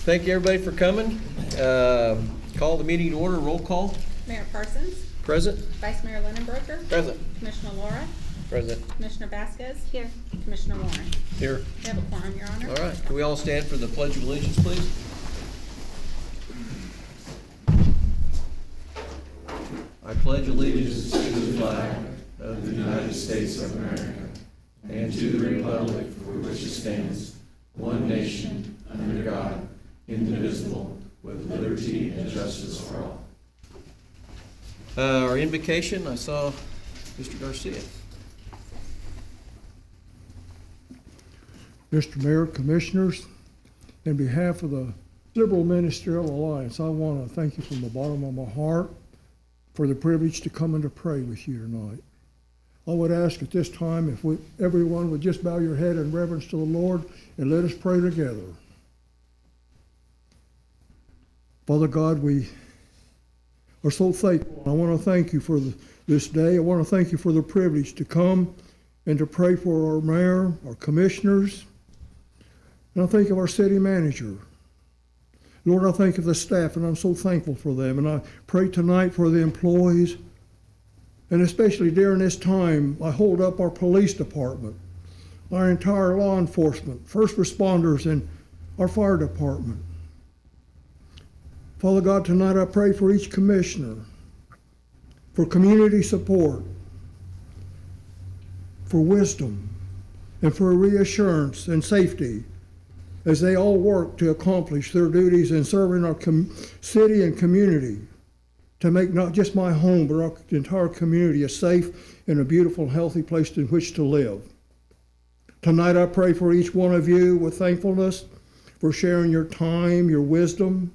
Thank you, everybody, for coming. Call the meeting to order. Roll call. Mayor Parsons. Present. Vice Mayor Lindenbroker. Present. Commissioner Laura. Present. Commissioner Vasquez. Here. Commissioner Warren. Here. We have a quorum, Your Honor. All right. Can we all stand for the Pledge of Allegiance, please? I pledge allegiance to the flag of the United States of America and to the republic for which it stands, one nation, under God, indivisible, with liberty and justice for all. Our invocation, I saw Mr. Garcia. Mr. Mayor, Commissioners, in behalf of the Liberal Ministerial Alliance, I want to thank you from the bottom of my heart for the privilege to come and to pray with you tonight. I would ask at this time if everyone would just bow your head in reverence to the Lord and let us pray together. Father God, we are so thankful. I want to thank you for this day. I want to thank you for the privilege to come and to pray for our mayor, our commissioners, and I think of our city manager. Lord, I think of the staff, and I'm so thankful for them. And I pray tonight for the employees, and especially during this time, I hold up our police department, our entire law enforcement, first responders, and our fire department. Father God, tonight I pray for each commissioner, for community support, for wisdom, and for reassurance and safety as they all work to accomplish their duties in serving our city and community to make not just my home, but our entire community a safe and a beautiful, healthy place in which to live. Tonight I pray for each one of you with thankfulness for sharing your time, your wisdom,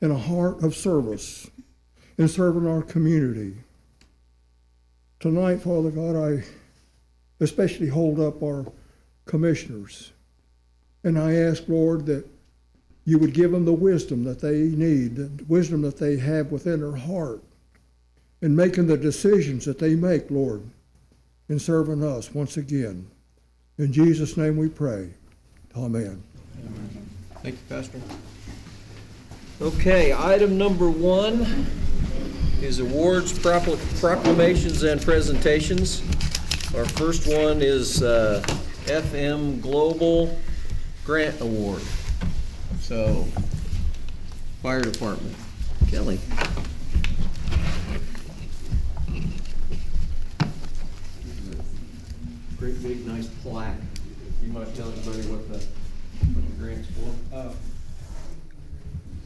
and a heart of service in serving our community. Tonight, Father God, I especially hold up our commissioners. And I ask, Lord, that you would give them the wisdom that they need, the wisdom that they have within their heart in making the decisions that they make, Lord, in serving us once again. In Jesus' name we pray. Amen. Amen. Thank you, Pastor. Okay, item number 1 is awards, proclamations, and presentations. Our first one is FM Global Grant Award. So, Fire Department. Kelly. Great big nice plaque. You might tell everybody what the grant's for.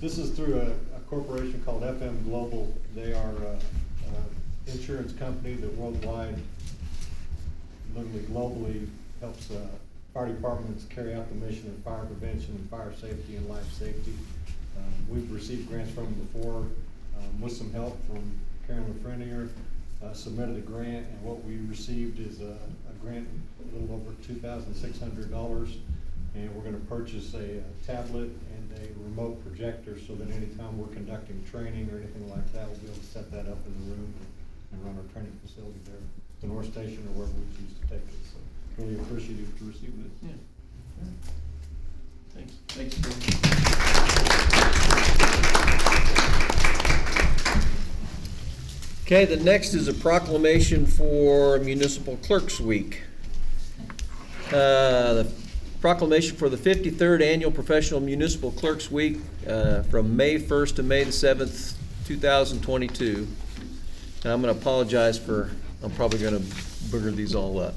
This is through a corporation called FM Global. They are an insurance company that worldwide, literally globally, helps fire departments carry out the mission of fire prevention and fire safety and life safety. We've received grants from them before with some help from Karen LaFreniere. Submitted a grant, and what we received is a grant a little over $2,600, and we're going to purchase a tablet and a remote projector so that anytime we're conducting training or anything like that, we'll be able to set that up in the room and run our training facility there, the North Station or wherever we choose to take it. So really appreciative to receive this. Yeah. Thanks. Thanks. Okay, the next is a proclamation for Municipal Clerks Week. The proclamation for the 53rd Annual Professional Municipal Clerks Week from May 1st to May the 7th, 2022. And I'm going to apologize for, I'm probably going to booger these all up.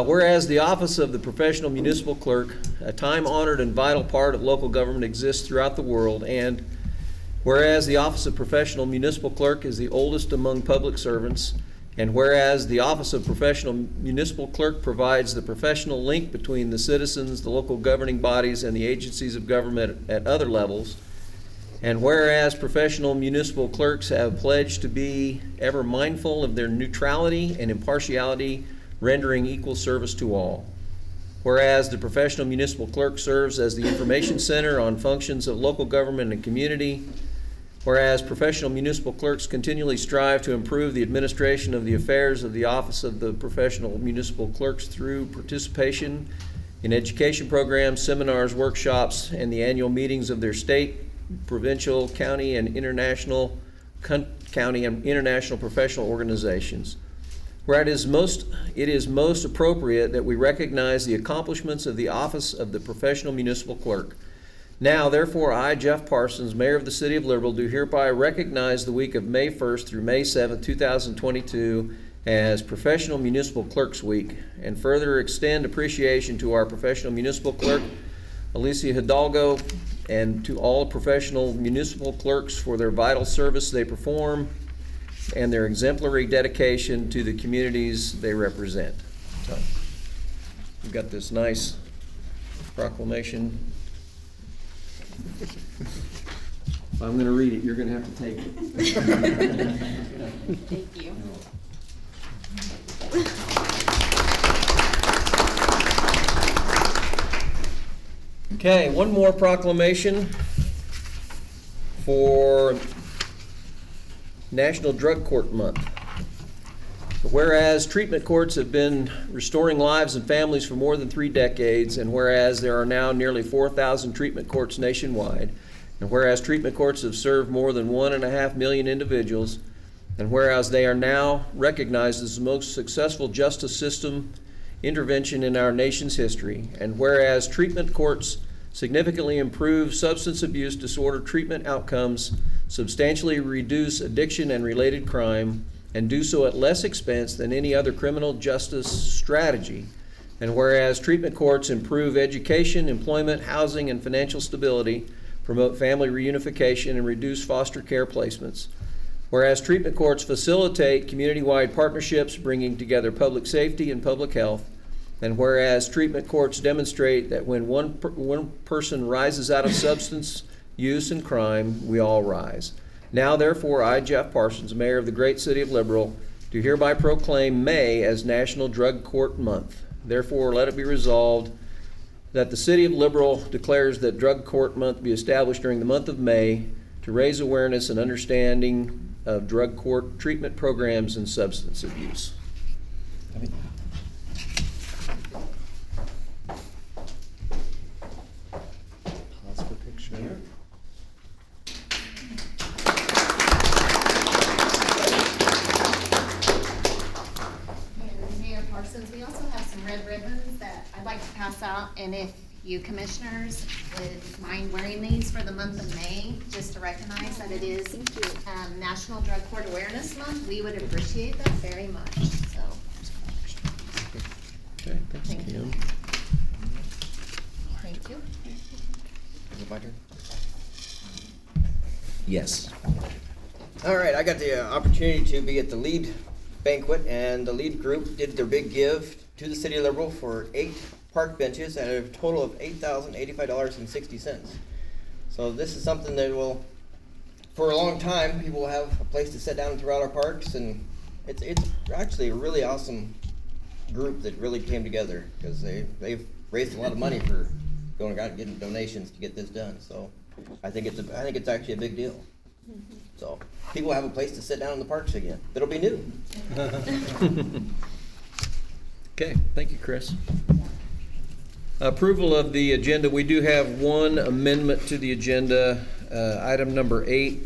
Whereas the office of the professional municipal clerk, a time-honored and vital part of local government, exists throughout the world, and whereas the office of professional municipal clerk is the oldest among public servants, and whereas the office of professional municipal clerk provides the professional link between the citizens, the local governing bodies, and the agencies of government at other levels, and whereas professional municipal clerks have pledged to be ever mindful of their neutrality and impartiality, rendering equal service to all. Whereas the professional municipal clerk serves as the information center on functions of local government and community. Whereas professional municipal clerks continually strive to improve the administration of the affairs of the office of the professional municipal clerks through participation in education programs, seminars, workshops, and the annual meetings of their state, provincial, county, and international professional organizations. Where it is most appropriate that we recognize the accomplishments of the office of the professional municipal clerk. Now, therefore, I, Jeff Parsons, Mayor of the City of Liberal, do hereby recognize the week of May 1st through May 7th, 2022 as Professional Municipal Clerks Week, and further extend appreciation to our professional municipal clerk, Alicia Hidalgo, and to all professional municipal clerks for their vital service they perform and their exemplary dedication to the communities they represent. So, we've got this nice proclamation. If I'm going to read it, you're going to have to take it. Thank you. Okay, one more proclamation for National Drug Court Month. Whereas treatment courts have been restoring lives and families for more than 3 decades, and whereas there are now nearly 4,000 treatment courts nationwide, and whereas treatment courts have served more than 1.5 million individuals, and whereas they are now recognized as the most successful justice system intervention in our nation's history, and whereas treatment courts significantly improve substance abuse disorder treatment outcomes, substantially reduce addiction and related crime, and do so at less expense than any other criminal justice strategy, and whereas treatment courts improve education, employment, housing, and financial stability, promote family reunification, and reduce foster care placements, whereas treatment courts facilitate community-wide partnerships bringing together public safety and public health, and whereas treatment courts demonstrate that when one person rises out of substance use and crime, we all rise. Now, therefore, I, Jeff Parsons, Mayor of the great city of Liberal, do hereby proclaim May as National Drug Court Month. Therefore, let it be resolved that the city of Liberal declares that Drug Court Month be established during the month of May to raise awareness and understanding of drug court treatment programs and substance abuse. Pause for picture. And Mayor Parsons, we also have some red ribbons that I'd like to pass out, and if you commissioners would mind wearing these for the month of May, just to recognize that it is National Drug Court Awareness Month, we would appreciate that very much, so. Okay, thanks, Thank you. Kim. Thank you. Is it my turn? Yes. All right, I got the opportunity to be at the LEAD banquet, and the LEAD group did their big give to the City of Liberal for 8 park benches at a total of $8,085.60. So this is something that will, for a long time, people will have a place to sit down throughout our parks, and it's actually a really awesome group that really came together, because they've raised a lot of money for going out and getting donations to get this done. So I think it's actually a big deal. So people have a place to sit down in the parks again. It'll be new. Okay, thank you, Chris. Approval of the agenda. We do have one amendment to the agenda, item number 8,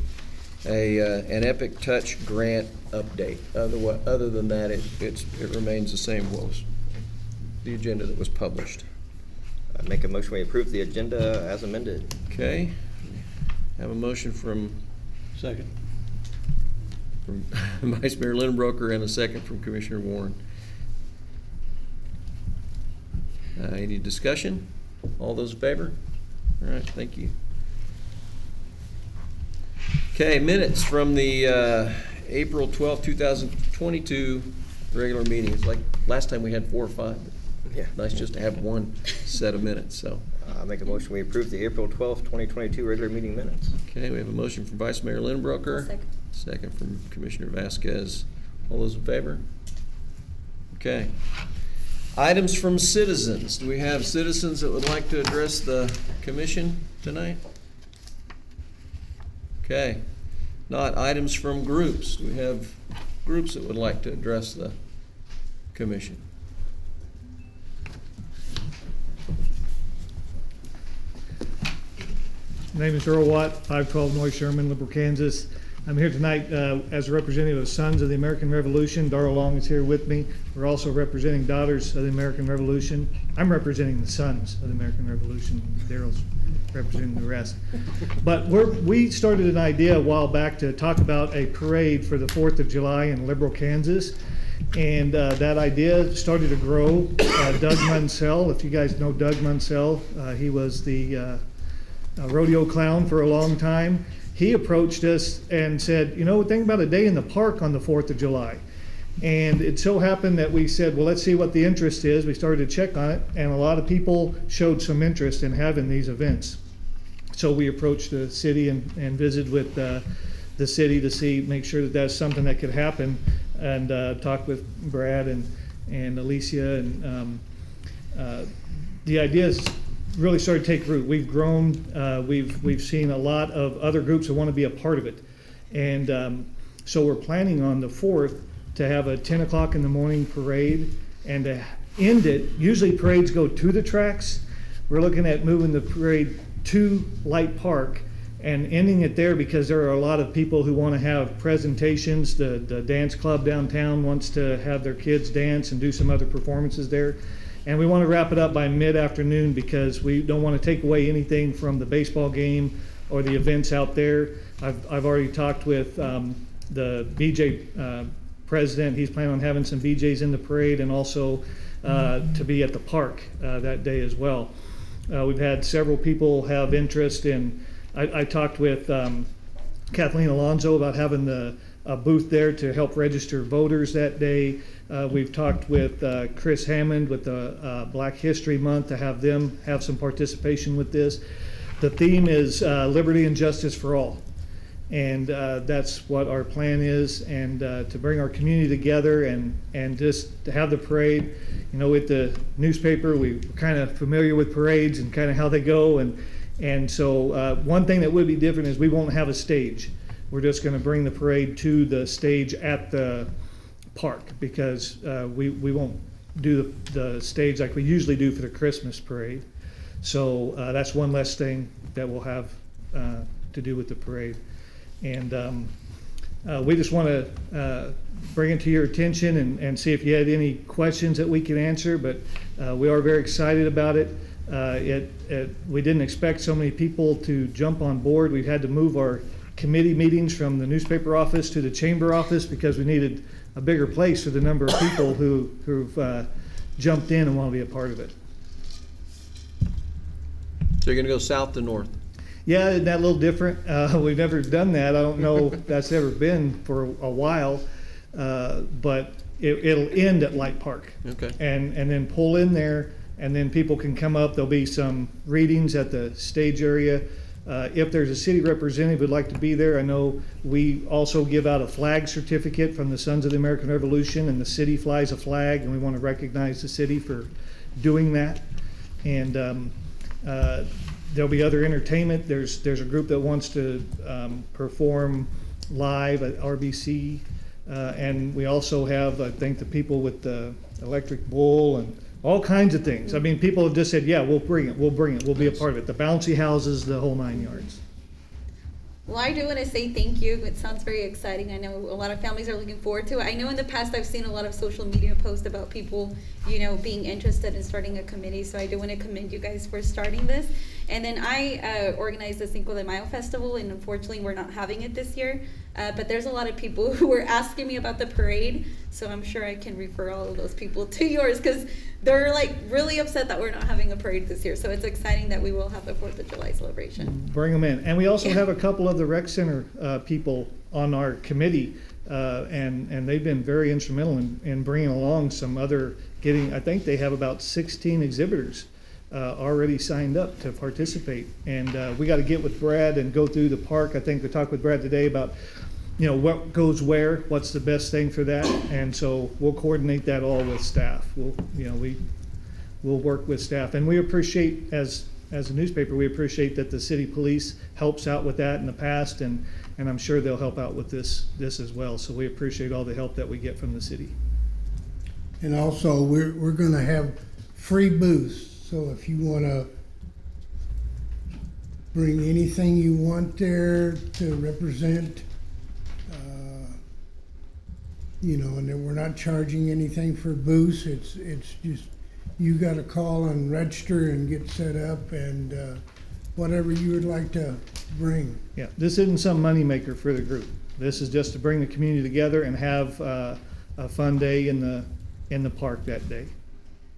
an EpicTouch grant update. Other than that, it remains the same was the agenda that was published. I make a motion we approve the agenda as amended. Okay, have a motion from Second. Vice Mayor Lindbroker and a second from Commissioner Warren. Any discussion? All those in favor? All right, thank you. Okay, minutes from the April 12, 2022 regular meetings. Like last time we had 4 or 5. Yeah. Nice just to have one set of minutes, so. I make a motion we approve the April 12th, 2022 regular meeting minutes. Okay, we have a motion from Vice Mayor Lindbroker. Second. Second from Commissioner Vasquez. All those in favor? Okay. Items from citizens. Do we have citizens that would like to address the commission tonight? Okay. Not items from groups. Do we have groups that would like to address the commission? My name is Earl Watt, 512 North Sherman, Liberal, Kansas. I'm here tonight as a representative of Sons of the American Revolution. Darrell Long is here with me. We're also representing Daughters of the American Revolution. I'm representing the Sons of the American Revolution. Darrell's representing the rest. But we started an idea a while back to talk about a parade for the 4th of July in Liberal, Kansas. And that idea started to grow. Doug Munsell, if you guys know Doug Munsell, he was the rodeo clown for a long time. He approached us and said, you know, think about a day in the park on the 4th of July. And it so happened that we said, well, let's see what the interest is. We started to check on it, and a lot of people showed some interest in having these events. So we approached the city and visited with the city to make sure that that's something that could happen, and talked with Brad and Alicia, and the ideas really started to take root. We've grown. We've seen a lot of other groups who want to be a part of it, and so we're planning on the 4th to have a 10 o'clock in the morning parade, and to end it. Usually parades go to the tracks. We're looking at moving the parade to Light Park and ending it there, because there are a lot of people who want to have presentations. The dance club downtown wants to have their kids dance and do some other performances there. And we want to wrap it up by mid-afternoon, because we don't want to take away anything from the baseball game or the events out there. I've already talked with the BJ president. He's planning on having some BJs in the parade, and also to be at the park that day as well. We've had several people have interest in, I talked with Kathleen Alonso about having a booth there to help register voters that day. We've talked with Chris Hammond with the Black History Month to have them have some participation with this. The theme is liberty and justice for all. And that's what our plan is, and to bring our community together and just to have the parade. You know, with the newspaper, we're kind of familiar with parades and kind of how they go. And so one thing that would be different is we won't have a stage. We're just going to bring the parade to the stage at the park, because we won't do the stage like we usually do for the Christmas parade. So that's one less thing that we'll have to do with the parade. And we just want to bring it to your attention and see if you had any questions that we can answer, but we are very excited about it. We didn't expect so many people to jump on board. We've had to move our committee meetings from the newspaper office to the chamber office, because we needed a bigger place for the number of people who've jumped in and want to be a part of it. So you're going to go south to north? Yeah, isn't that a little different? We've never done that. I don't know if that's ever been for a while, but it'll end at Light Park. Okay. And then pull in there, and then people can come up. There'll be some readings at the stage area. If there's a city representative who'd like to be there, I know we also give out a flag certificate from the Sons of the American Revolution, and the city flies a flag, and we want to recognize the city for doing that. And there'll be other entertainment. There's a group that wants to perform live at RBC, and we also have, I think, the people with the Electric Bull and all kinds of things. I mean, people have just said, yeah, we'll bring it, we'll be a part of it. The bouncy houses, the whole 9 yards. Well, I do want to say thank you. It sounds very exciting. I know a lot of families are looking forward to it. I know in the past I've seen a lot of social media posts about people, being interested in starting a committee. So I do want to commend you guys for starting this. And then I organized the Cinco de Mayo festival, and unfortunately we're not having it this year. But there's a lot of people who were asking me about the parade, so I'm sure I can refer all of those people to yours, because they're like really upset that we're not having a parade this year. So it's exciting that we will have the 4th of July celebration. Bring them in. And we also have a couple of the rec center people on our committee, and they've been very instrumental in bringing along some other I think they have about 16 exhibitors already signed up to participate. And we got to get with Brad and go through the park. I think we talked with Brad today about what goes where, what's the best thing for that, and so we'll coordinate that all with staff. We'll work with staff, and we appreciate, as a newspaper, we appreciate that the city police helps out with that in the past, and I'm sure they'll help out with this as well. So we appreciate all the help that we get from the city. And also, we're going to have free booths. So if you want to bring anything you want there to represent, you know, and then we're not charging anything for booths. It's just, you gotta call and register and get set up and, whatever you would like to bring. Yeah, this isn't some moneymaker for the group. This is just to bring the community together and have a fun day in the park that day.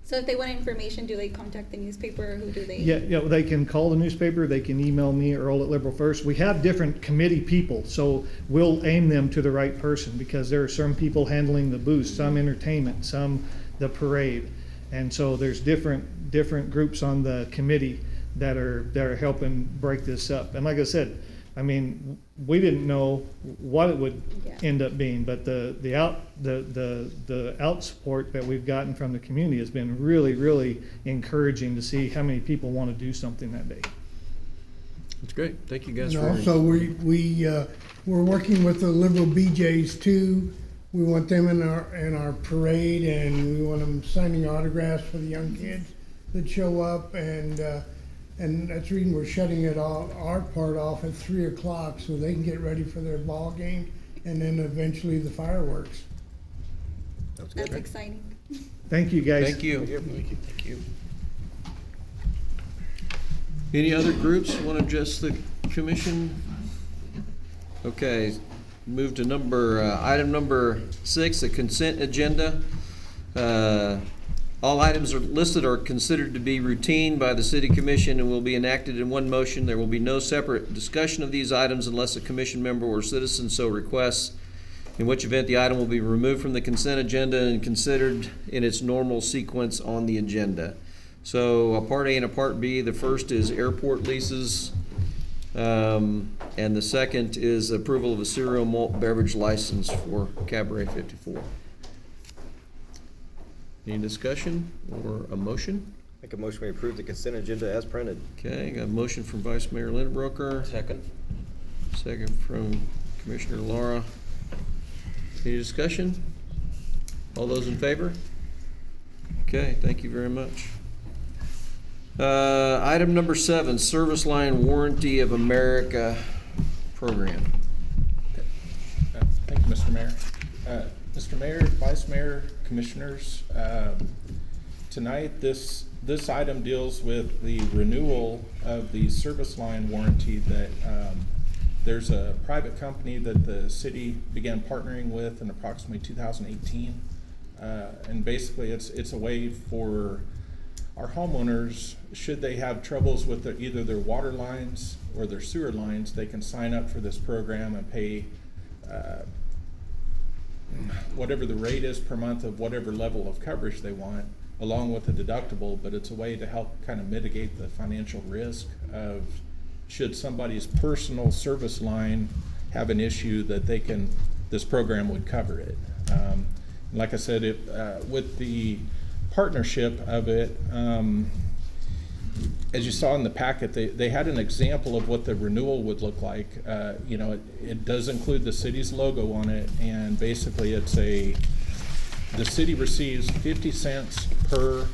So if they want information, do they contact the newspaper or who do they? Yeah, they can call the newspaper, they can email me, Earl at Liberal First. We have different committee people, so we'll aim them to the right person because there are some people handling the booths, some entertainment, some the parade. And so there's different groups on the committee that are helping break this up. And like I said, I mean, we didn't know what it would end up being, but the out support that we've gotten from the community has been really, really encouraging to see how many people want to do something that day. That's great. Thank you guys And for. also, we're working with the Liberal BJs too. We want them in our parade, and we want them signing autographs for the young kids that show up, and that's the reason we're shutting it all, our part off at 3 o'clock so they can get ready for their ball game and then eventually the fireworks. That's exciting. Thank you, guys. Thank you. Thank you. Any other groups want to address the commission? Okay, move to item number 6, the consent agenda. All items listed are considered to be routine by the City Commission and will be enacted in one motion. There will be no separate discussion of these items unless a commission member or citizen so requests, in which event the item will be removed from the consent agenda and considered in its normal sequence on the agenda. So a Part A and a Part B, the first is airport leases, and the second is approval of a cereal malt beverage license for Cabaret 54. Any discussion or a motion? Make a motion we approve the consent agenda as printed. Okay, got a motion from Vice Mayor Lindbroker. Second. Second from Commissioner Laura. Any discussion? All those in favor? Okay, thank you very much. Item number 7, Service Line Warranty of America Program. Thank you, Mr. Mayor. Mr. Mayor, Vice Mayor, Commissioners, tonight this item deals with the renewal of the service line warranty that there's a private company that the city began partnering with in approximately 2018. And basically it's a way for our homeowners, should they have troubles with either their water lines or their sewer lines, they can sign up for this program and pay whatever the rate is per month of whatever level of coverage they want, along with the deductible, but it's a way to help kind of mitigate the financial risk of should somebody's personal service line have an issue that this program would cover it. Like I said, with the partnership of it, as you saw in the packet, they had an example of what the renewal would look like. You know, it does include the city's logo on it, and basically the city receives 50 cents per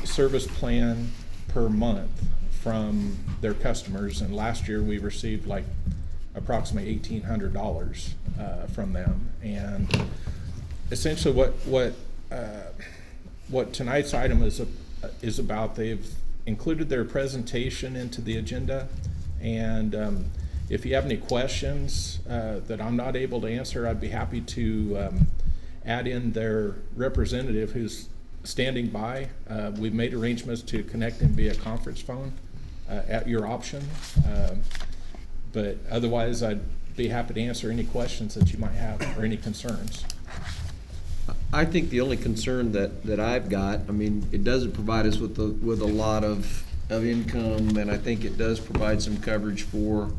service plan per month from their customers, and last year we received like approximately $1,800 from them. And essentially what tonight's item is about, they've included their presentation into the agenda, and if you have any questions that I'm not able to answer, I'd be happy to add in their representative who's standing by. We've made arrangements to connect him via conference phone at your option, but otherwise I'd be happy to answer any questions that you might have or any concerns. I think the only concern that I've got, I mean, it doesn't provide us with a lot of income, and I think it does provide some coverage for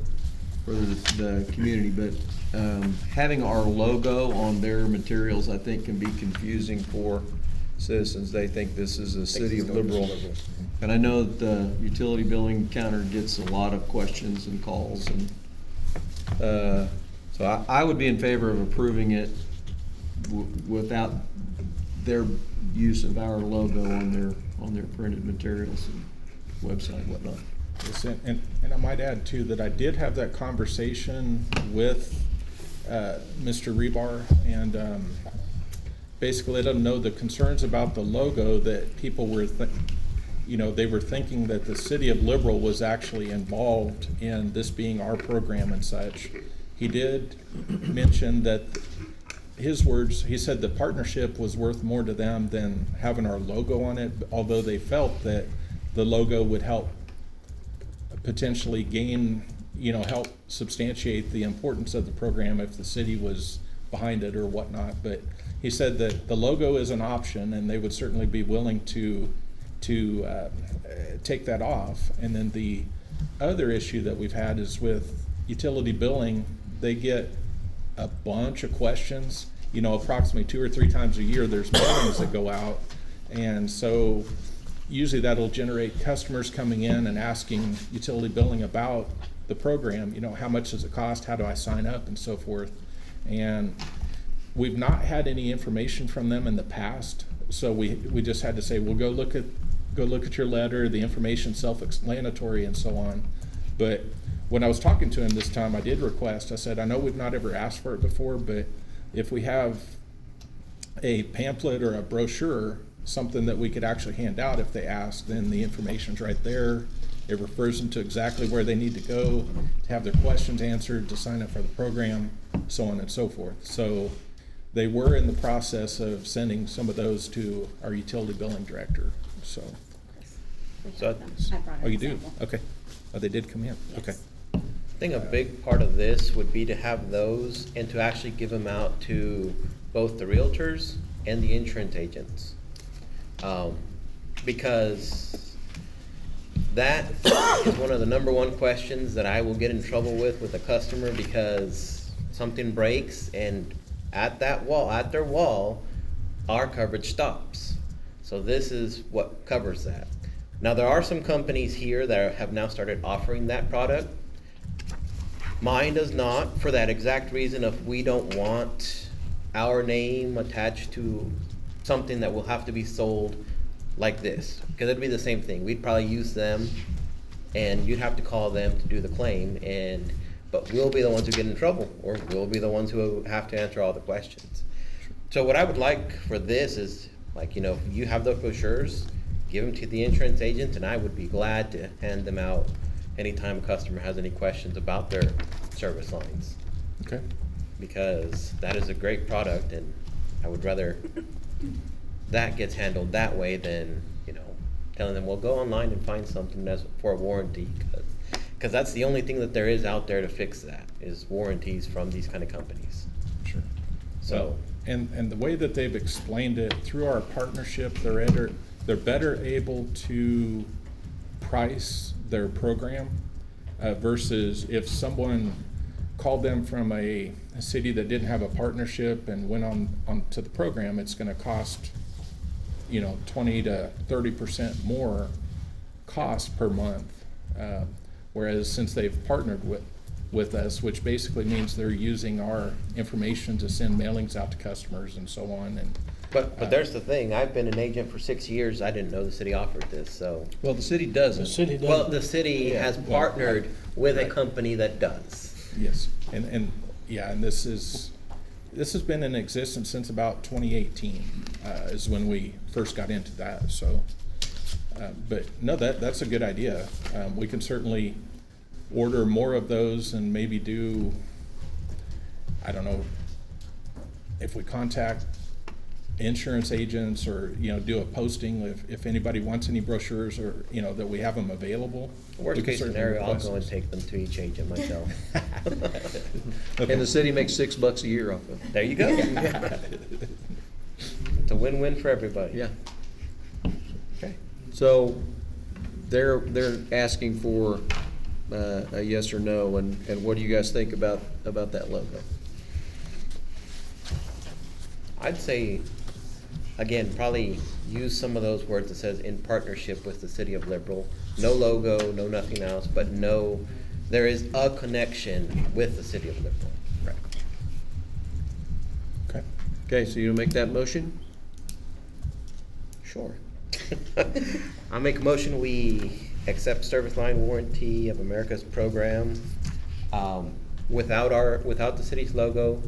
the community, but having our logo on their materials, I think, can be confusing for citizens. They think this is a city of liberal. And I know that the utility billing counter gets a lot of questions and calls, and so I would be in favor of approving it without their use of our logo on their printed materials and website and whatnot. Yes, and I might add too, that I did have that conversation with Mr. Rebar, and basically let him know the concerns about the logo, that people were, they were thinking that the city of Liberal was actually involved in this being our program and such. He did mention that, his words, he said the partnership was worth more to them than having our logo on it, although they felt that the logo would help potentially gain, help substantiate the importance of the program if the city was behind it or whatnot. But he said that the logo is an option, and they would certainly be willing to take that off. And then the other issue that we've had is with utility billing. They get a bunch of questions, approximately 2 or 3 times a year. There's mailings that go out, and so usually that'll generate customers coming in and asking utility billing about the program. How much does it cost? How do I sign up, and so forth. And we've not had any information from them in the past, so we just had to say, well, go look at your letter. The information's self-explanatory and so on. But when I was talking to him this time, I did request, I said, I know we've not ever asked for it before, but if we have a pamphlet or a brochure, something that we could actually hand out if they ask, then the information's right there. It refers them to exactly where they need to go to have their questions answered, to sign up for the program, so on and so forth. So they were in the process of sending some of those to our utility billing director, so. So, I brought an Oh, you do? example. Okay. Oh, they did come in? Okay. I think a big part of this would be to have those and to actually give them out to both the realtors and the insurance agents. Because that is one of the #1 questions that I will get in trouble with a customer, because something breaks and at their wall, our coverage stops. So this is what covers that. Now, there are some companies here that have now started offering that product. Mine does not, for that exact reason of we don't want our name attached to something that will have to be sold like this, because it'd be the same thing. We'd probably use them, and you'd have to call them to do the claim, but we'll be the ones who get in trouble, or we'll be the ones who have to answer all the questions. So what I would like for this is, you have those brochures, give them to the insurance agent, and I would be glad to hand them out anytime a customer has any questions about their service lines. Okay. Because that is a great product, and I would rather that gets handled that way than, telling them, well, go online and find something that's for a warranty, because that's the only thing that there is out there to fix that, is warranties from these kind of companies. Sure. So, and the way that they've explained it, through our partnership, they're better able to price their program versus if someone called them from a city that didn't have a partnership and went on to the program, it's going to cost 20 to 30% more cost per month. Whereas since they've partnered with us, which basically means they're using our information to send mailings out to customers and so on. And but there's the thing, I've been an agent for 6 years, I didn't know the city offered this, so. Well, the city doesn't. Well, the city has partnered with a company that does. Yes, and this has been in existence since about 2018 is when we first got into that. So, but no, that's a good idea. We can certainly order more of those and maybe do, I don't know, if we contact insurance agents or do a posting if anybody wants any brochures or that we have them available. Worst case scenario, I'll go and take them to each agent myself. Okay. And the city makes $6 a year off of it. There you go. It's a win-win for everybody. Yeah. Okay. So they're asking for a yes or no, and what do you guys think about that logo? I'd say, again, probably use some of those words that says in partnership with the city of Liberal. No logo, no nothing else, but no, there is a connection with the city of Liberal. Right. Okay. Okay, so you make that motion? Sure. I make a motion, we accept service line warranty of America's program, without the city's logo,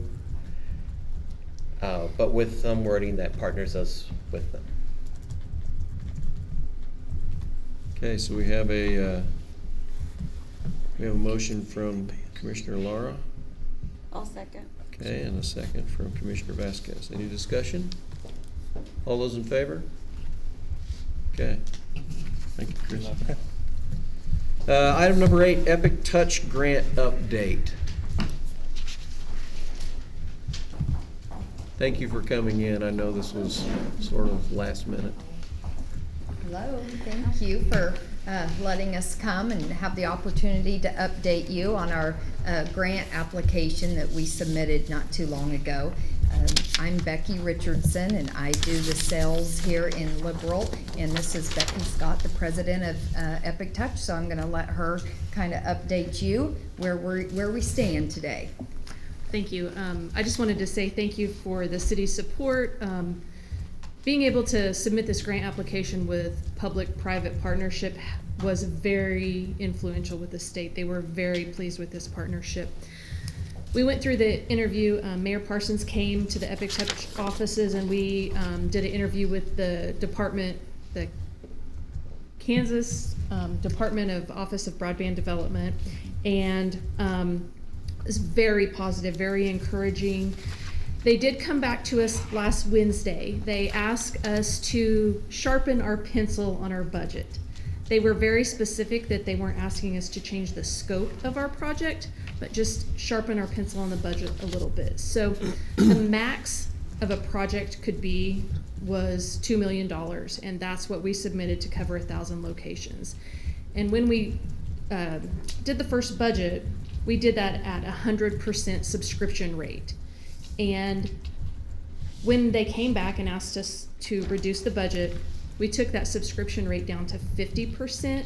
but with some wording that partners us with them. Okay, so we have a motion from Commissioner Lara. I'll second. Okay, and a second from Commissioner Vasquez. Any discussion? All those in favor? Okay. Thank you, Chris. Item number 8, EpicTouch grant update. Thank you for coming in. I know this was sort of last minute. Hello, thank you for letting us come and have the opportunity to update you on our grant application that we submitted not too long ago. I'm Becky Richardson, and I do the sales here in Liberal, and this is Becky Scott, the president of EpicTouch, so I'm gonna let her kind of update you where we stand today. Thank you. I just wanted to say thank you for the city's support. Being able to submit this grant application with public-private partnership was very influential with the state. They were very pleased with this partnership. We went through the interview. Mayor Parsons came to the EpicTouch offices, and we did an interview with the department, the Kansas Department of Office of Broadband Development, and it's very positive, very encouraging. They did come back to us last Wednesday. They asked us to sharpen our pencil on our budget. They were very specific that they weren't asking us to change the scope of our project, but just sharpen our pencil on the budget a little bit. So the max of a project was $2 million, and that's what we submitted to cover 1,000 locations. And when we did the first budget, we did that at 100% subscription rate. And when they came back and asked us to reduce the budget, we took that subscription rate down to 50%,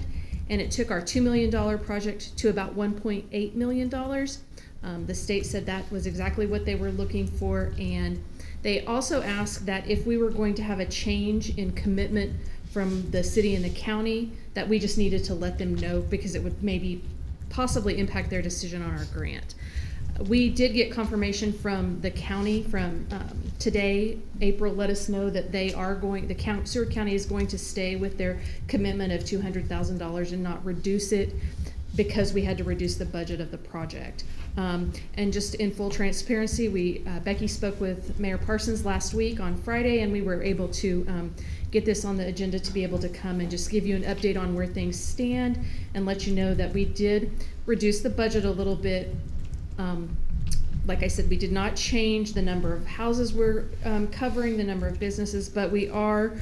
and it took our $2 million project to about $1.8 million. The state said that was exactly what they were looking for, and they also asked that if we were going to have a change in commitment from the city and the county, that we just needed to let them know, because it would maybe possibly impact their decision on our grant. We did get confirmation from the county from today. April let us know that Seward County is going to stay with their commitment of $200,000 and not reduce it, because we had to reduce the budget of the project. And just in full transparency, Becky spoke with Mayor Parsons last week on Friday, and we were able to get this on the agenda to be able to come and just give you an update on where things stand and let you know that we did reduce the budget a little bit. Like I said, we did not change the number of houses we're covering, the number of businesses, but we are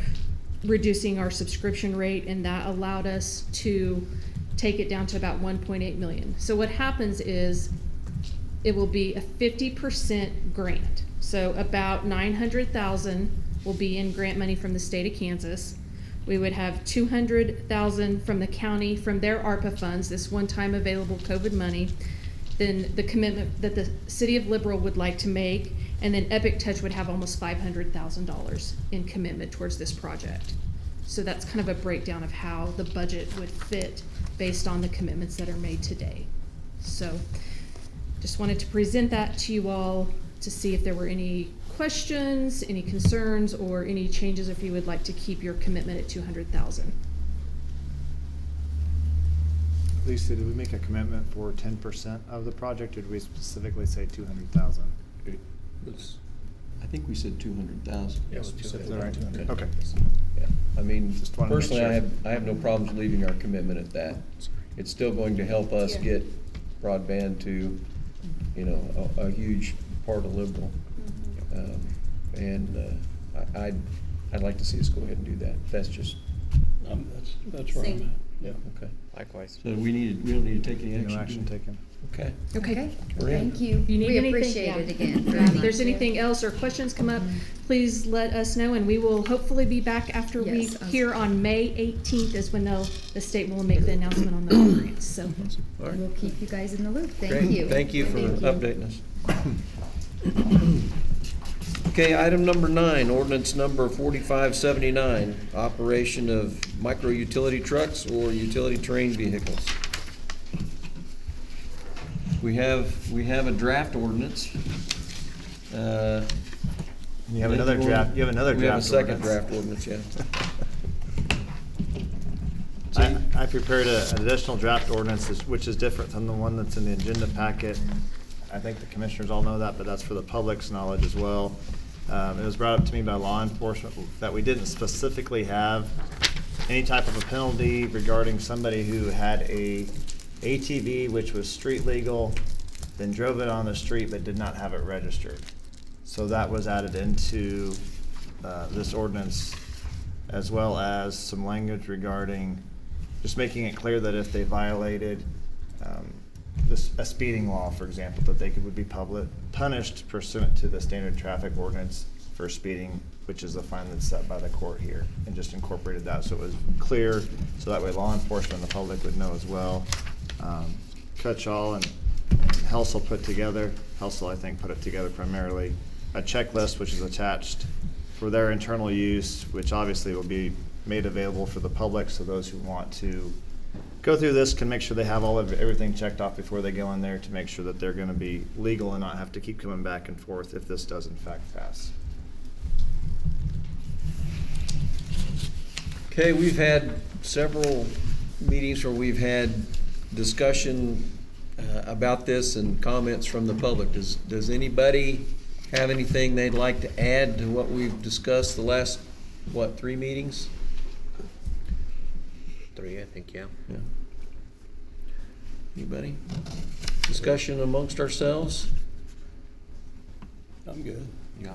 reducing our subscription rate, and that allowed us to take it down to about 1.8 million. So what happens is it will be a 50% grant. So about 900,000 will be in grant money from the state of Kansas. We would have 200,000 from the county from their ARPA funds, this one-time available COVID money. Then the commitment that the city of Liberal would like to make, and then EpicTouch would have almost $500,000 in commitment towards this project. So that's kind of a breakdown of how the budget would fit based on the commitments that are made today. So just wanted to present that to you all to see if there were any questions, any concerns, or any changes if you would like to keep your commitment at $200,000. Lisa, did we make a commitment for 10% of the project, or did we specifically say 200,000? I think we said 200,000. Yes, Is that right? Okay. Yeah, I mean, Just wanted to make personally, sure. I have no problems leaving our commitment at that. It's still going to help us get broadband to, a huge part of Liberal. I'd like to see us go ahead and do that. That's just, That's where I'm at. yeah, okay. Likewise. So we don't need to take any action. No action taken. Okay. Okay, We're in. thank you. If you need We anything, appreciate yeah. it again. If there's anything else or questions come up, please let us know, and we will hopefully be back after we Yes, hear on May 18th is when the state will make the announcement on the grants. So All right. We'll keep you guys in the loop. Thank Great. you. Thank you for Thank you. updating us. Okay, item number 9, ordinance number 4579, operation of micro utility trucks or utility terrain vehicles. We have a draft ordinance. You have another draft, We have a second ordinance. draft ordinance, yeah. I prepared an additional draft ordinance, which is different than the one that's in the agenda packet. I think the commissioners all know that, but that's for the public's knowledge as well. It was brought up to me by law enforcement that we didn't specifically have any type of a penalty regarding somebody who had a ATV which was street legal, then drove it on the street but did not have it registered. So that was added into this ordinance, as well as some language regarding just making it clear that if they violated a speeding law, for example, that they would be punished pursuant to the standard traffic ordinance for speeding, which is the fine that's set by the court here, and just incorporated that so it was clear, so that way law enforcement and the public would know as well. Cutshall and Helsel put together, Helsel I think put it together primarily, a checklist which is attached for their internal use, which obviously will be made available for the public, so those who want to go through this can make sure they have everything checked off before they go in there to make sure that they're gonna be legal and not have to keep coming back and forth if this does in fact pass. Okay, we've had several meetings where we've had discussion about this and comments from the public. Does anybody have anything they'd like to add to what we've discussed the last, 3 meetings? 3, I think, yeah. Yeah. Anybody? Discussion amongst ourselves? I'm good. Yeah.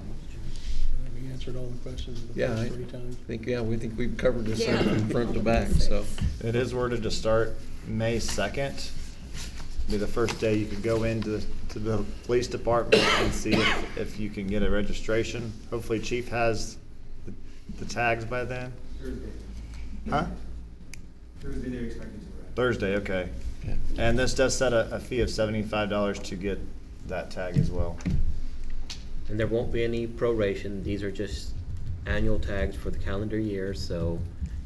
We answered all the questions the Yeah, first 3 times. we think we've covered this Yeah. from front to back, so. It is worded to start May 2nd. Be the first day you could go into the police department and see if you can get a registration. Hopefully Chief has the tags by then. Thursday. Huh? Thursday they're expected to arrive. Thursday, okay. Okay. And this does set a fee of $75 to get that tag as well. And there won't be any proration. These are just annual tags for the calendar year, so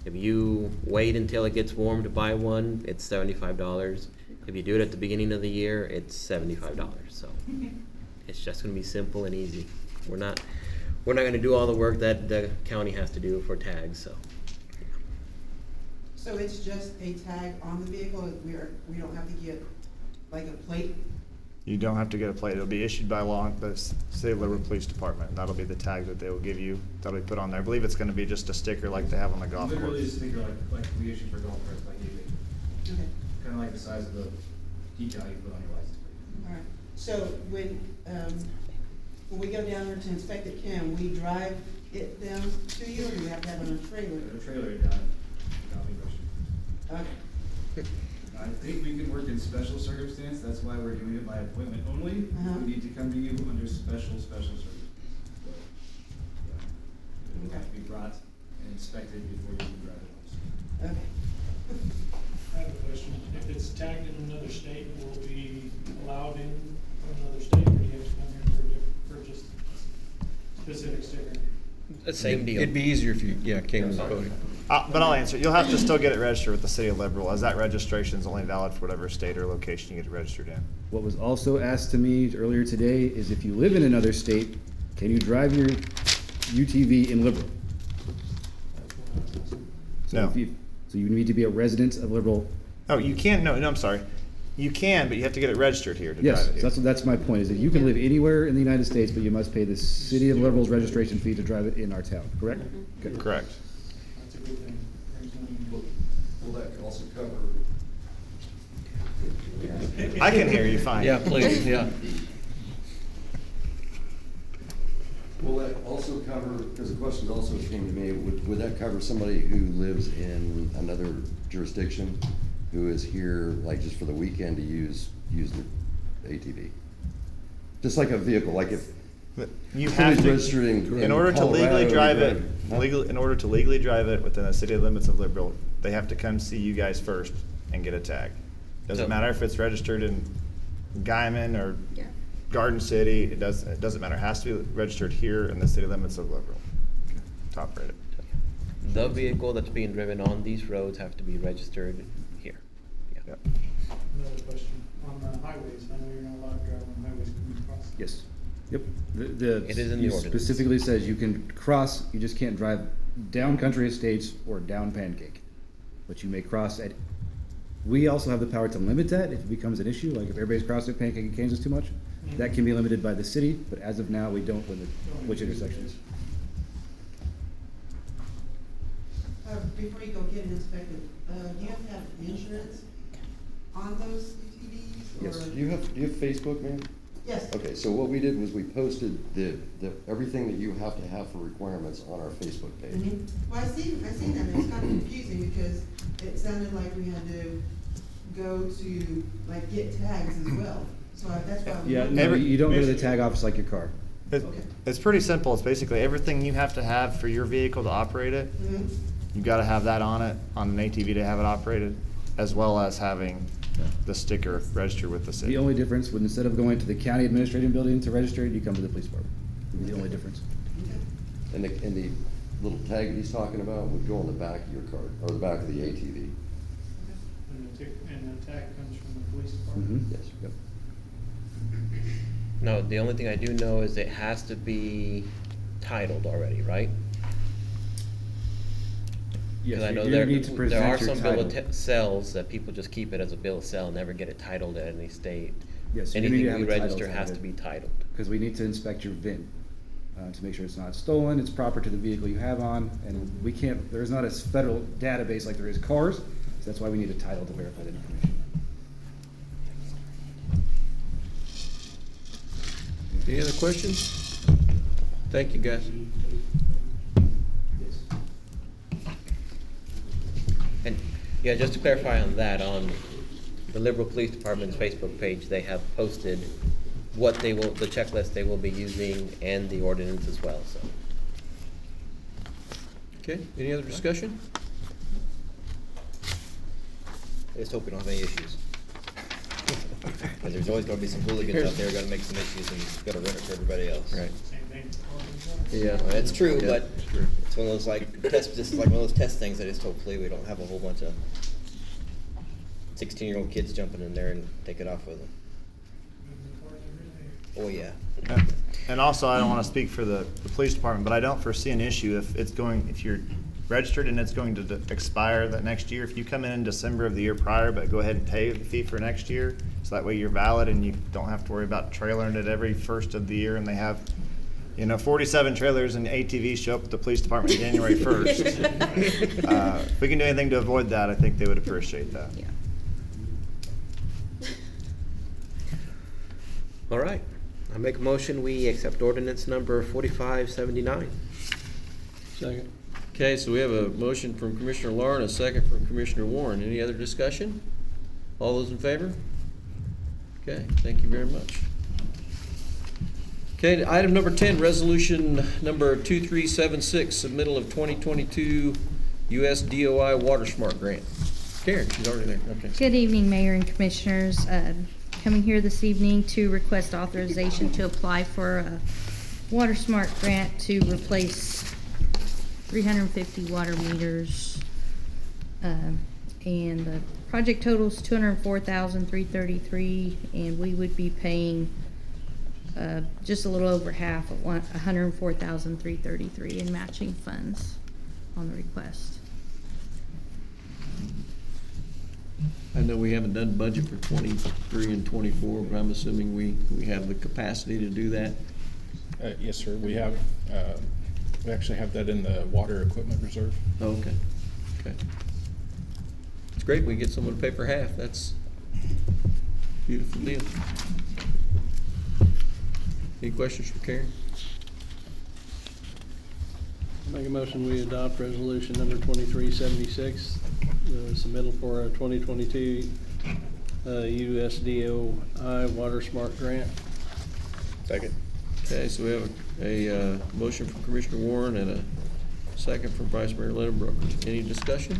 if you wait until it gets warm to buy one, it's $75. If you do it at the beginning of the year, it's $75, so it's just gonna be simple and easy. We're not gonna do all the work that the county has to do for tags, so. So it's just a tag on the vehicle, we don't have to get like a plate? You don't have to get a plate. It'll be issued by the City of Liberal Police Department. And that'll be the tag that they will give you. That'll be put on there. I believe it's gonna be just a sticker like they have on the golf course. Literally a sticker like we issue for golf carts by eBay. Okay, Kinda like the size of the decal you put on your license plate. all right. So when we go down there to inspect it, can we drive it down to you, or do we have to have it on a trailer? The trailer down, without me rushing. Okay, I think we can work in special circumstance, that's why we're doing it by appointment only. Uh-huh. We need to come to you under special circumstances. So, yeah. It will have to be brought and inspected before you can drive it. okay. I have a question. If it's tagged in another state, will it be allowed in another state, or do you have to come here for purchase specific sticker? Same deal. It'd be easier if you, came to the podium. But I'll answer. You'll have to still get it registered with the City of Liberal, as that registration is only valid for whatever state or location you get it registered in. What was also asked to me earlier today is if you live in another state, can you drive your UTV in Liberal? No. So you need to be a resident of Liberal. Oh, you can, no, I'm sorry. You can, but you have to get it registered here to Yes, drive it here. that's my point, is that you can live anywhere in the United States, but you must pay the City of Liberal's registration fee to drive it in our town, correct? Okay. Correct. That's a good thing. Brings money in. Will that also cover? I can hear you fine. Yeah, please, yeah. Will that also cover, because the question also came to me, would that cover somebody who lives in another jurisdiction, who is here like just for the weekend to use the ATV? Just like a vehicle, like if You have somebody's to, registering in order to legally drive it, huh? in order to legally drive it within the city limits of Liberal, they have to come see you guys first and get a tag. Doesn't matter if it's registered in Guyman or Garden City, it doesn't matter, it has to be registered here in the city limits of Liberal. Top rated. The vehicle that's being driven on these roads have to be registered here. Yeah. Another question, on the highways, I know you're not allowed to drive on highways coming across. Yes. Yep. It is in the ordinance. Specifically says you can cross, you just can't drive down Country Estates or down Pancake. But you may cross at, we also have the power to limit that if it becomes an issue, like if everybody's crossing Pancake and Kansas too much. That can be limited by the city, but as of now, we don't limit which intersections. Before you go get it inspected, do you have to have insurance on those UTVs? Yes, or- do you have Facebook, man? Yes. Okay, so what we did was we posted everything that you have to have for requirements on our Facebook page. Mhm. Well, I seen that, and it's kind of confusing because it sounded like we had to go to, like, get tags as well. So that's why. Yeah, no, you don't go to the tag office like your car. It's pretty simple. It's basically everything you have to have for your vehicle to operate it. Mhm. You've got to have that on it, on an ATV to have it operated, as well as having the sticker registered with the city. The only difference would, instead of going to the county administrative building to register it, you come to the police department. Would be the only difference. And the little tag he's talking about would go on the back of your car, or the back of the ATV. And the tag comes from the police department. Yes, yep. No, the only thing I do know is it has to be titled already, right? Yes, Because I know you there need to present are your some bill of title. sales that people just keep it as a bill of sale, never get it titled at any state. Yes, you need Anything to have we a title register to has have to it. be titled. Because we need to inspect your VIN, to make sure it's not stolen, it's proper to the vehicle you have on, and we can't, there's not a federal database like there is cars, so that's why we need a title to verify that information. Any other questions? Thank you, guys. And, yeah, just to clarify on that, on the Liberal Police Department's Facebook page, they have posted what they will, the checklist they will be using and the ordinance as well, so. Okay, any other discussion? I just hope we don't have any issues. Because there's always gonna be some hooligans out there gonna make some issues and gotta run it for everybody else. Right. Same thing. Yeah. Well, it's true, Yeah, but it's true. it's one of those like test. This is like one of those test things. I just hopefully we don't have a whole bunch of 16-year-old kids jumping in there and take it off with them. Oh yeah. And also, I don't want to speak for the police department, but I don't foresee an issue if you're registered and it's going to expire that next year. If you come in December of the year prior, but go ahead and pay the fee for next year, so that way you're valid and you don't have to worry about trailering it every first of the year, and they have 47 trailers and ATVs show up at the police department January 1st. If we can do anything to avoid that, I think they would appreciate that. Yeah. All right, I make a motion, we accept ordinance number 4579. Second. Okay, so we have a motion from Commissioner Lahr and a second from Commissioner Warren. Any other discussion? All those in favor? Okay, thank you very much. Okay, item number 10, resolution number 2376, submittal of 2022 US DOI Water Smart Grant. Karen, she's already there, okay. Good evening, Mayor and Commissioners. Coming here this evening to request authorization to apply for a Water Smart grant to replace 350 water meters. And the project totals $204,333, and we would be paying just a little over half of $104,333 in matching funds on the request. I know we haven't done budget for 23 and 24, but I'm assuming we have the capacity to do that. Yes, sir. We have, we actually have that in the water equipment reserve. Oh, okay, okay. It's great, we get someone to pay for half, that's a beautiful deal. Any questions for Karen? Make a motion, we adopt resolution number 2376, the submittal for a 2022 USDOI Water Smart Grant. Second. Okay, so we have a motion from Commissioner Warren and a second from Vice Mayor Lindenbrook. Any discussion?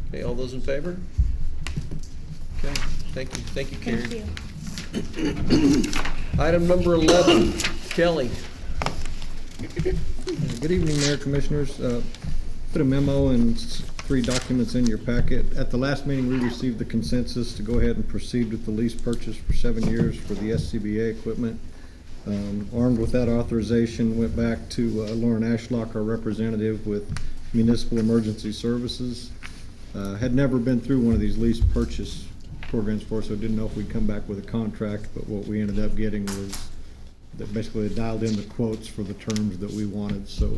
Okay, all those in favor? Okay, thank you, Karen. Thank you. Item number 11, Kelly. Good evening, Mayor, Commissioners. Put a memo and 3 documents in your packet. At the last meeting, we received the consensus to go ahead and proceed with the lease purchase for 7 years for the SCBA equipment. Armed with that authorization, went back to Lauren Ashlock, our representative with Municipal Emergency Services. Had never been through one of these lease purchase programs before, so didn't know if we'd come back with a contract, but what we ended up getting was that basically they dialed in the quotes for the terms that we wanted. So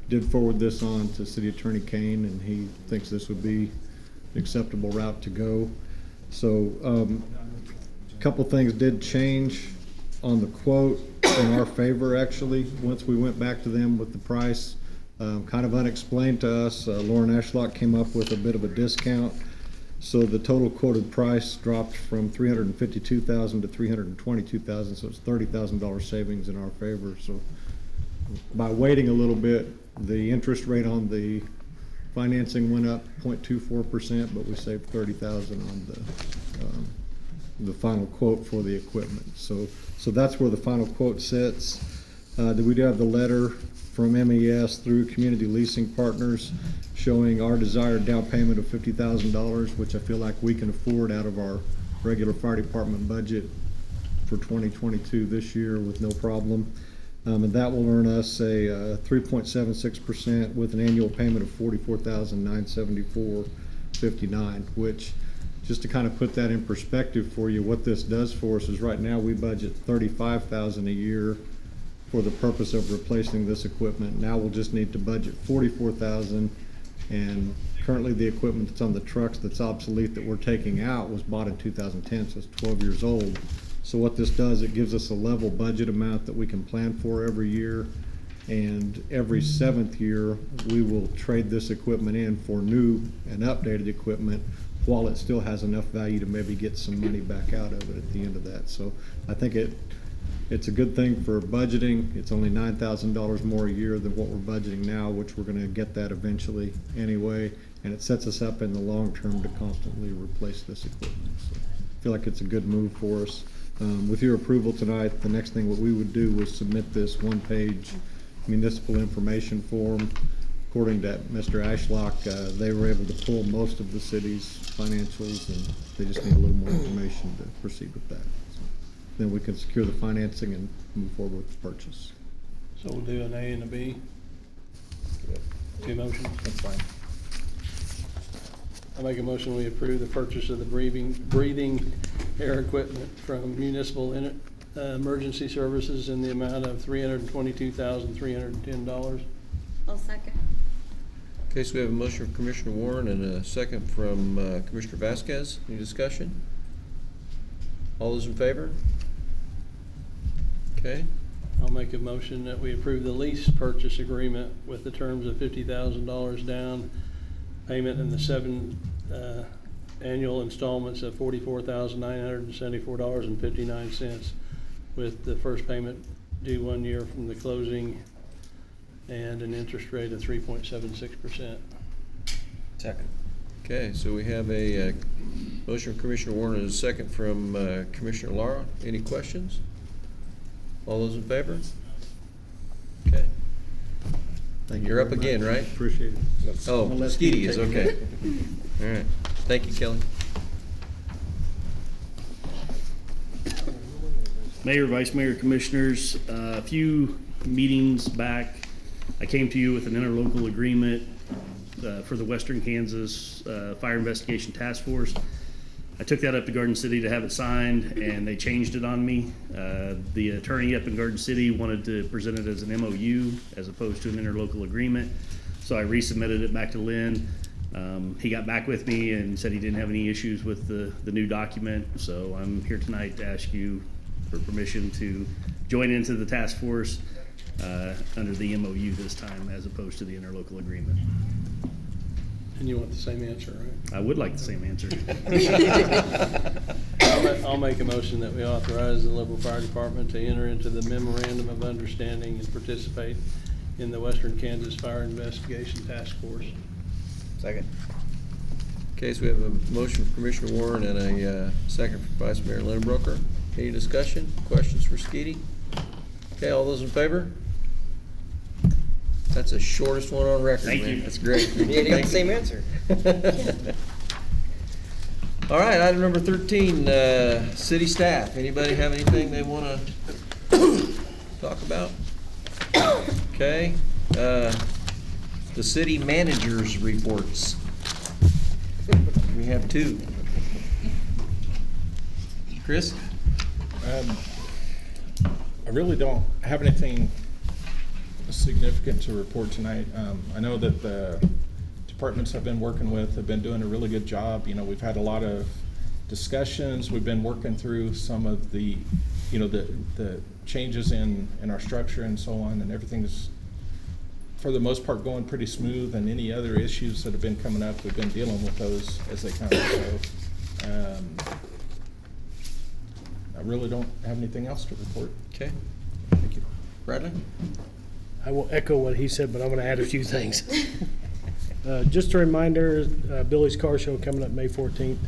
did forward this on to City Attorney Kane, and he thinks this would be an acceptable route to go. So a couple things did change on the quote in our favor, actually, once we went back to them with the price. Kind of unexplained to us. Lauren Ashlock came up with a bit of a discount. So the total quoted price dropped from $352,000 to $322,000, so it's $30,000 savings in our favor. So by waiting a little bit, the interest rate on the financing went up 0.24%, but we saved $30,000 on the final quote for the equipment. So that's where the final quote sits. We do have the letter from MES through Community Leasing Partners showing our desired down payment of $50,000, which I feel like we can afford out of our regular fire department budget for 2022 this year with no problem. And that will earn us a 3.76% with an annual payment of $44,974.59, which, just to kind of put that in perspective for you, what this does for us is right now we budget $35,000 a year for the purpose of replacing this equipment. Now we'll just need to budget $44,000, and currently the equipment that's on the trucks that's obsolete that we're taking out was bought in 2010, so it's 12 years old. So what this does, it gives us a level budget amount that we can plan for every year, and every 7th year we will trade this equipment in for new and updated equipment while it still has enough value to maybe get some money back out of it at the end of that. So I think it's a good thing for budgeting. It's only $9,000 more a year than what we're budgeting now, which we're going to get that eventually anyway, and it sets us up in the long term to constantly replace this equipment. So I feel like it's a good move for us. With your approval tonight, the next thing what we would do was submit this one-page municipal information form. According to Mr. Ashlock, they were able to pull most of the city's financials, and they just need a little more information to proceed with that. So then we can secure the financing and move forward with the purchase. So we'll do an A and a B? Yep. 2 motions? That's fine. I make a motion we approve the purchase of the breathing air equipment from Municipal Emergency Services in the amount of $322,310. I'll second. Okay, so we have a motion from Commissioner Warren and a second from Commissioner Vasquez. Any discussion? All those in favor? Okay. I'll make a motion that we approve the lease purchase agreement with the terms of $50,000 down payment and the 7 annual installments of $44,974.59, with the first payment due 1 year from the closing and an interest rate of 3.76%. Second. Okay, so we have a motion from Commissioner Warren and a second from Commissioner Lara. Any questions? All those in favor? Okay. Thank you You're up very again, much. right? Appreciate it. Oh, I'll let Skeety you is, take okay. it. All right. Thank you, Kelly. Mayor, Vice Mayor, Commissioners, a few meetings back, I came to you with an interlocal agreement for the Western Kansas Fire Investigation Task Force. I took that up to Garden City to have it signed, and they changed it on me. The attorney up in Garden City wanted to present it as an MOU as opposed to an interlocal agreement, so I resubmitted it back to Lynn. He got back with me and said he didn't have any issues with the new document, so I'm here tonight to ask you for permission to join into the task force under the MOU this time as opposed to the interlocal agreement. And you want the same answer, right? I would like the same answer. I'll make a motion that we authorize the Liberal Fire Department to enter into the memorandum of understanding and participate in the Western Kansas Fire Investigation Task Force. Second. Okay, so we have a motion from Commissioner Warren and a second from Vice Mayor Lynn Brooker. Any discussion, questions for Skeety? Okay, all those in favor? That's the shortest one on record, Thank man. you. That's great. Yeah, you got the same answer. All right, item number 13, city staff. Anybody have anything they want to talk about? Okay, the city managers' reports. We have two. Chris? I really don't have anything significant to report tonight. I know that the departments I've been working with have been doing a really good job. You know, we've had a lot of discussions. We've been working through some of the, you know, the changes in our structure and so on, and everything's, for the most part, going pretty smooth. And any other issues that have been coming up, we've been dealing with those as they come. So, I really don't have anything else to report. Okay. Thank you. Bradley? I will echo what he said, but I'm going to add a few things. Just a reminder, Billy's Car Show coming up May 14th.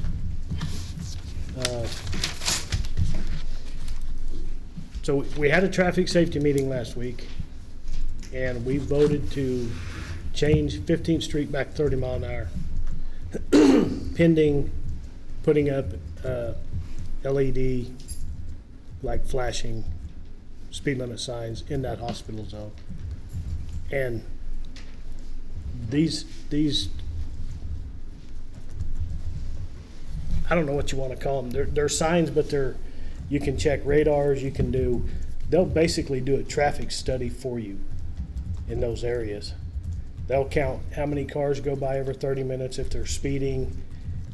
So we had a traffic safety meeting last week, and we voted to change 15th Street back 30 mile an hour, pending putting up LED, like flashing speed limit signs in that hospital zone. And these I don't know what you want to call them. They're signs, but you can check radars, they'll basically do a traffic study for you in those areas. They'll count how many cars go by every 30 minutes, if they're speeding,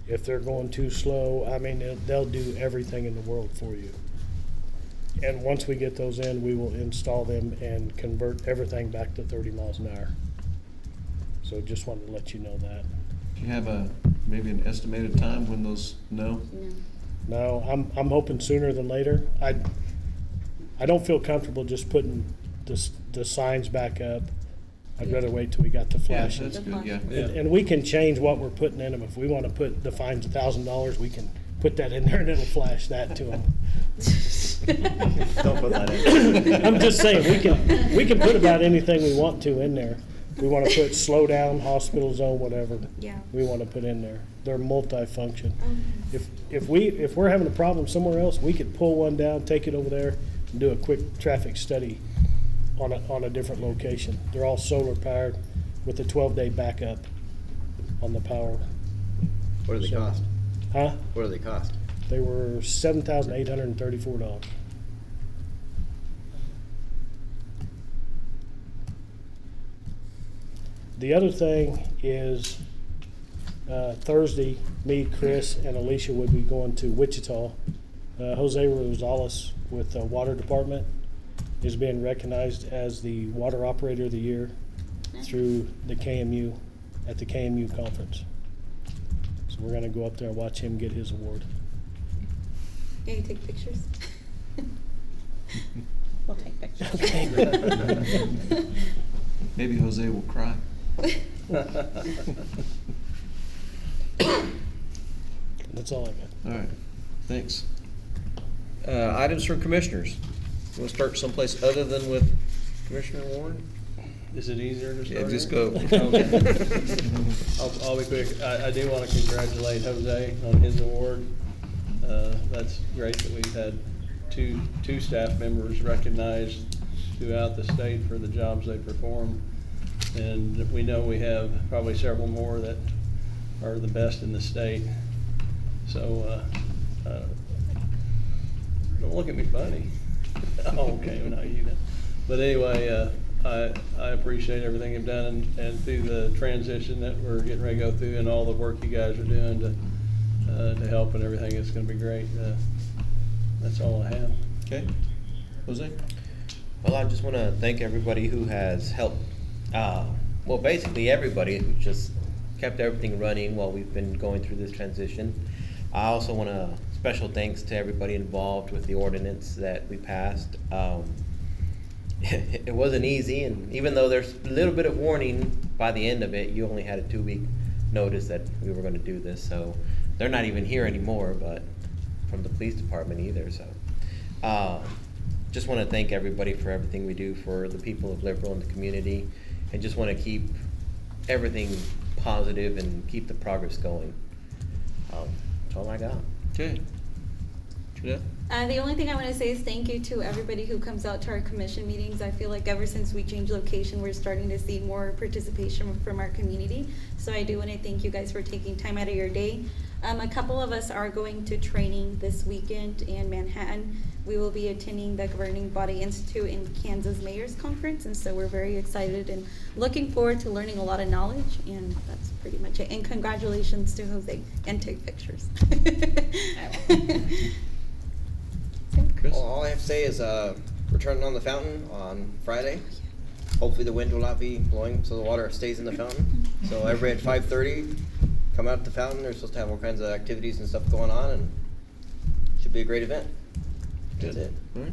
if they're going too slow. I mean, they'll do everything in the world for you. And once we get those in, we will install them and convert everything back to 30 miles an hour. So just wanted to let you know that. Do you have maybe an estimated time when those, no? No, I'm hoping sooner than later. I don't feel comfortable just putting the signs back up. I'd rather wait till we got the flashes. That's good, yeah. And we can change what we're putting in them. If we want to put the fines $1,000, we can put that in there and it'll flash that to them. Don't put that in. I'm just saying, we can put about anything we want to in there. We want to put slow down, hospital zone, whatever. Yeah. We want to put in there. They're multi-function. If we're having a problem somewhere else, we could pull one down, take it over there, and do a quick traffic study on a different location. They're all solar powered with a 12-day backup on the power. What do they cost? Huh? What do they cost? They were $7,834. The other thing is Thursday, me, Chris, and Alicia would be going to Wichita. Jose Rosales with the Water Department is being recognized as the Water Operator of the Year through the KMU, at the KMU conference. So we're going to go up there and watch him get his award. Yeah, you take pictures. We'll take pictures. Okay. Maybe Jose will cry. That's all I got. All right, thanks. Items from commissioners. You want to start someplace other than with Commissioner Warren? Is it easier to start? Yeah, just here? go. Okay. I'll be quick. I do want to congratulate Jose on his award. That's great that we've had two staff members recognized throughout the state for the jobs they perform. And we know we have probably several more that are the best in the state. So, don't look at me funny. Oh, okay, well, no, you know. But anyway, I appreciate everything you've done and through the transition that we're getting ready to go through and all the work you guys are doing to help and everything. It's gonna be great. That's all I have. Okay. Jose? Well, I just want to thank everybody who has helped, well, basically everybody who just kept everything running while we've been going through this transition. I also want to special thanks to everybody involved with the ordinance that we passed. It wasn't easy, and even though there's a little bit of warning by the end of it, you only had a 2-week notice that we were going to do this, so they're not even here anymore, but from the police department either. So Just want to thank everybody for everything we do for the people of Liberal and the community, and just want to keep everything positive and keep the progress going. That's all I got. Okay. Jeanette? The only thing I want to say is thank you to everybody who comes out to our commission meetings. I feel like ever since we changed location, we're starting to see more participation from our community. So I do want to thank you guys for taking time out of your day. A couple of us are going to training this weekend in Manhattan. We will be attending the Governing Body Institute in Kansas Mayor's Conference, and so we're very excited and looking forward to learning a lot of knowledge, and that's pretty much it. And congratulations to Jose, and take pictures. All I have to say is we're turning on the fountain on Friday. Hopefully the wind will not be blowing, so the water stays in the fountain. So everybody at 5:30, come out to the fountain. They're supposed to have all kinds of activities and stuff going on, and should be a great event. That's it. All right.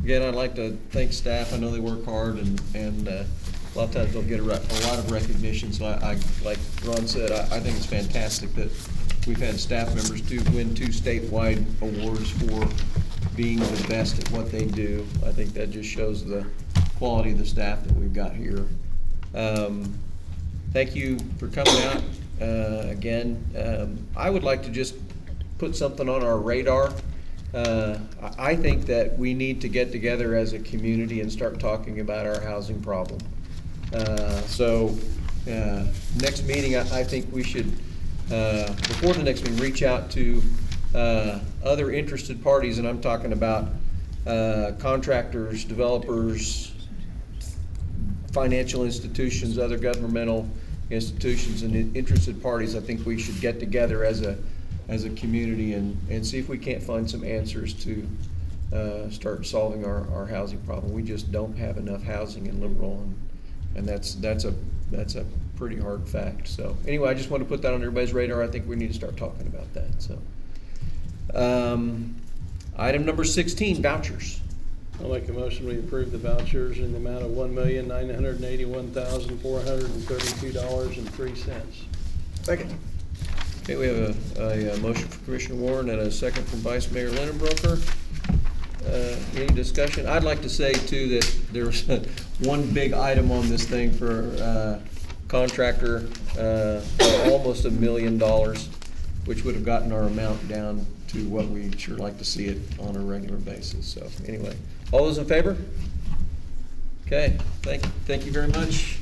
Again, I'd like to thank staff. I know they work hard, and a lot of times don't get a lot of recognition. So I like Ron said, I think it's fantastic that we've had staff members win 2 statewide awards for being the best at what they do. I think that just shows the quality of the staff that we've got here. Thank you for coming out again. I would like to just put something on our radar. I think that we need to get together as a community and start talking about our housing problem. Next meeting, I think we should, before the next meeting, reach out to other interested parties, and I'm talking about contractors, developers, financial institutions, other governmental institutions, and interested parties. I think we should get together as a community and see if we can't find some answers to start solving our housing problem. We just don't have enough housing in Liberal, and that's a pretty hard fact. So anyway, I just want to put that on everybody's radar. I think we need to start talking about that. So item number 16, vouchers. I'll make a motion, we approve the vouchers in the amount of $1,981,432.03. Second. Okay, we have a motion from Commissioner Warren and a second from Vice Mayor Linenbroker. Any discussion? I'd like to say too that there was one big item on this thing for contractor, almost $1 million, which would have gotten our amount down to what we sure like to see it on a regular basis. So anyway, all those in favor? Okay, thank you very much.